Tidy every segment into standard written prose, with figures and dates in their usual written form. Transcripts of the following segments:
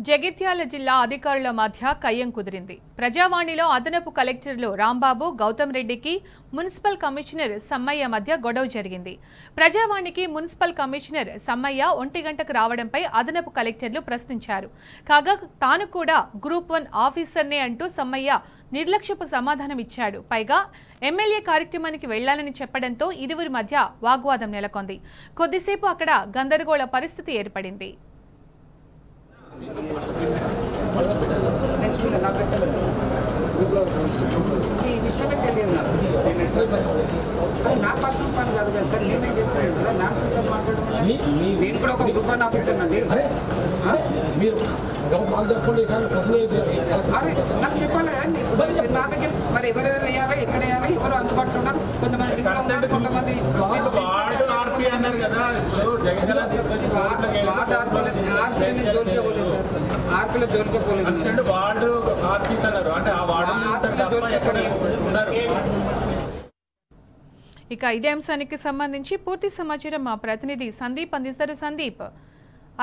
జగిత్యాల జిల్లా అధికారుల మధ్య కయ్యం కుదిరింది. ప్రజావాణిలో అదనపు కలెక్టర్లు రాంబాబు, గౌతమ్ రెడ్డికి మున్సిపల్ కమిషనర్ సమ్మయ్య మధ్య గొడవ జరిగింది. ప్రజావాణికి మున్సిపల్ కమిషనర్ సమ్మయ్య 1 గంటకు రావడంపై అదనపు కలెక్టర్లు ప్రశ్నించారు. కాగా తాను కూడా గ్రూప్ 1 ఆఫీసర్నే అంటూ సమ్మయ్య నిర్లక్ష్యపు సమాధానం ఇచ్చాడు. పైగా ఎమ్మెల్యే కార్యక్రమానికి వెళ్లాలని చెప్పడంతో ఇరువురి మధ్య వాగ్వాదం నెలకొంది. కొద్దిసేపు అక్కడ గందరగోళ పరిస్థితి ఏర్పడింది. ఈ విషయమే తెలియదు నాకు పర్సనల్ పని కాదు కదా సార్. మేమేం చేస్తున్నాం కదా నాన్ సెన్స్ అని మాట్లాడడం. నేను కూడా ఒక గ్రూప్ 1 ఆఫీసర్ అండి. అరే నాకు చెప్పాలి కదా మీకు. నా దగ్గర మరి ఎవరెవరు వేయాలి, ఎక్కడ వేయాలి, ఎవరు అందుబాటులో ఉన్నారు. కొంతమంది కొంతమంది జోలికే పోలేదు సార్. ఆర్పీలో జోలికే పోలేదు. ఇక ఇదే అంశానికి సంబంధించి పూర్తి సమాచారం మా ప్రతినిధి సందీప్ అందిస్తారు. సందీప్,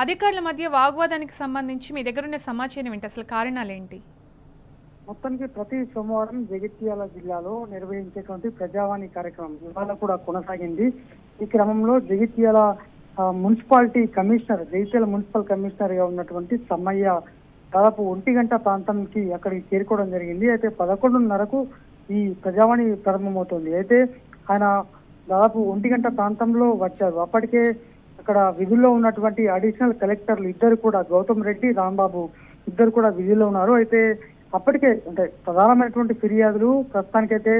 అధికారుల మధ్య వాగ్వాదానికి సంబంధించి మీ దగ్గర ఉన్న సమాచారం ఏంటి? అసలు కారణాలు ఏంటి? మొత్తానికి ప్రతి సోమవారం జగిత్యాల జిల్లాలో నిర్వహించేటువంటి ప్రజావాణి కార్యక్రమం ఇవాళ కూడా కొనసాగింది. ఈ క్రమంలో Jagtial municipality commissioner, Jagtial municipal commissioner గా ఉన్నటువంటి సమ్మయ్య దాదాపు 1 గంట ప్రాంతానికి అక్కడికి చేరుకోవడం జరిగింది. అయితే 11:30కు ఈ ప్రజావాణి ప్రారంభమవుతుంది. అయితే ఆయన దాదాపు 1 గంట ప్రాంతంలో వచ్చారు. అప్పటికే అక్కడ విధుల్లో ఉన్నటువంటి అడిషనల్ కలెక్టర్లు ఇద్దరు కూడా, గౌతమ్ రెడ్డి, రాంబాబు ఇద్దరు కూడా విధుల్లో ఉన్నారు. అయితే అప్పటికే అంటే ప్రధానమైనటువంటి ఫిర్యాదులు ప్రస్తుతానికైతే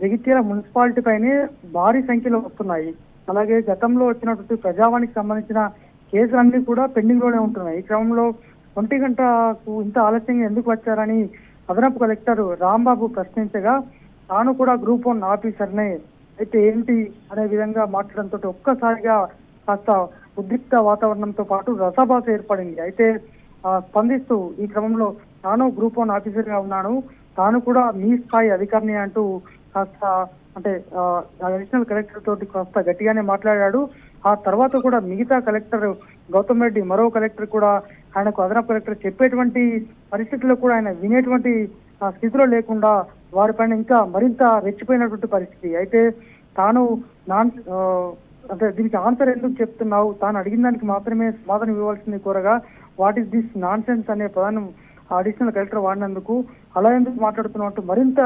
జగిత్యాల మున్సిపాలిటీ పైనే భారీ సంఖ్యలో వస్తున్నాయి. అలాగే గతంలో వచ్చినటువంటి ప్రజావాణికి సంబంధించిన కేసులన్నీ కూడా పెండింగ్ లోనే ఉంటున్నాయి. ఈ క్రమంలో 1 గంటకు ఇంత ఆలస్యంగా ఎందుకు వచ్చారని అదనపు కలెక్టర్ రాంబాబు ప్రశ్నించగా తాను కూడా గ్రూప్ 1 ఆఫీసర్నే, అయితే ఏంటి అనే విధంగా మాట్లాడడంతో ఒక్కసారిగా కాస్త ఉద్రిక్త వాతావరణంతో పాటు రసభాస ఏర్పడింది. అయితే స్పందిస్తూ ఈ క్రమంలో తాను గ్రూప్ 1 ఆఫీసర్ గా ఉన్నాను, తాను కూడా మీ స్థాయి అధికారిని అంటూ కాస్త అంటే అడిషనల్ కలెక్టర్ తోటి కాస్త గట్టిగానే మాట్లాడాడు. ఆ తర్వాత కూడా మిగతా కలెక్టర్ గౌతమ్ రెడ్డి, మరో కలెక్టర్ కూడా ఆయనకు అదనపు కలెక్టర్ చెప్పేటువంటి పరిస్థితుల్లో కూడా ఆయన వినేటువంటి స్థితిలో లేకుండా వారిపైన ఇంకా మరింత రెచ్చిపోయినటువంటి పరిస్థితి. అయితే తాను అంటే దీనికి ఆన్సర్ ఎందుకు చెప్తున్నావు, తాను అడిగిన దానికి మాత్రమే సమాధానం ఇవ్వాల్సింది కోరగా what is this non sense అనే పదాన్ని అడిషనల్ కలెక్టర్ వాడినందుకు అలా ఎందుకు మాట్లాడుతున్నట్టు మరింత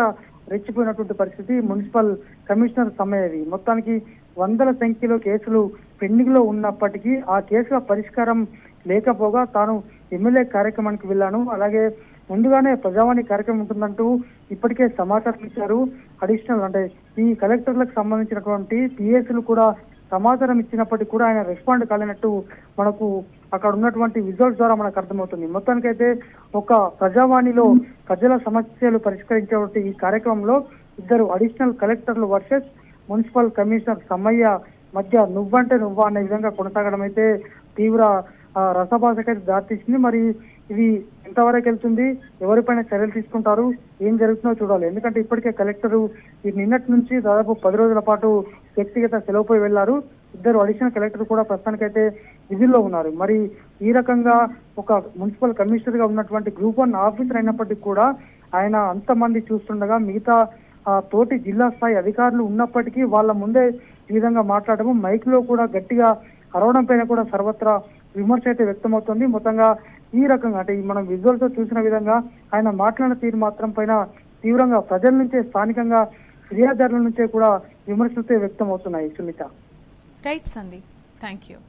రెచ్చిపోయినటువంటి పరిస్థితి మున్సిపల్ కమిషనర్ సమ్మయ్యది. మొత్తానికి వందల సంఖ్యలో కేసులు పెండింగ్ లో ఉన్నప్పటికీ ఆ కేసుల పరిష్కారం లేకపోగా తాను ఎమ్మెల్యే కార్యక్రమానికి వెళ్ళాను, అలాగే ముందుగానే ప్రజావాణి కార్యక్రమం ఉంటుందంటూ ఇప్పటికే సమాచారం ఇచ్చారు. అడిషనల్ అంటే ఈ కలెక్టర్లకు సంబంధించినటువంటి పిఎస్లు కూడా సమాచారం ఇచ్చినప్పటికీ కూడా ఆయన రెస్పాండ్ కాలేనట్టు మనకు అక్కడ ఉన్నటువంటి విజువల్స్ ద్వారా మనకు అర్థమవుతుంది. మొత్తానికైతే ఒక ప్రజావాణిలో ప్రజల సమస్యలు పరిష్కరించేటువంటి ఈ కార్యక్రమంలో ఇద్దరు అడిషనల్ కలెక్టర్లు వర్సెస్ మున్సిపల్ కమిషనర్ సమ్మయ్య మధ్య నువ్వంటే నువ్వా అనే విధంగా కొనసాగడం అయితే తీవ్ర రసభాసకైతే దారితీసింది. మరి ఇది ఎంతవరకు వెళ్తుంది, ఎవరిపైన చర్యలు తీసుకుంటారు, ఏం జరుగుతుందో చూడాలి. ఎందుకంటే ఇప్పటికే కలెక్టరు ఈ నిన్నటి నుంచి దాదాపు 10 రోజుల పాటు వ్యక్తిగత సెలవుపై వెళ్లారు. ఇద్దరు అడిషనల్ కలెక్టర్ కూడా ప్రస్తుతానికైతే విధుల్లో ఉన్నారు. మరి ఈ రకంగా ఒక మున్సిపల్ కమిషనర్ గా ఉన్నటువంటి గ్రూప్ 1 ఆఫీసర్ అయినప్పటికీ కూడా ఆయన అంతమంది చూస్తుండగా మిగతా తోటి జిల్లా స్థాయి అధికారులు ఉన్నప్పటికీ వాళ్ళ ముందే ఈ విధంగా మాట్లాడము, మైక్ లో కూడా గట్టిగా అరవడం పైన కూడా సర్వత్రా విమర్శ అయితే వ్యక్తమవుతుంది. మొత్తంగా ఈ రకంగా అంటే మనం విజువల్స్ తో చూసిన విధంగా ఆయన మాట్లాడిన తీరు మాత్రం పైన తీవ్రంగా ప్రజల నుంచే, స్థానికంగా ఫిర్యాదుదారుల నుంచే కూడా విమర్శలతో వ్యక్తం అవుతున్నాయి. Sunitha. Right Sandeep, thank you.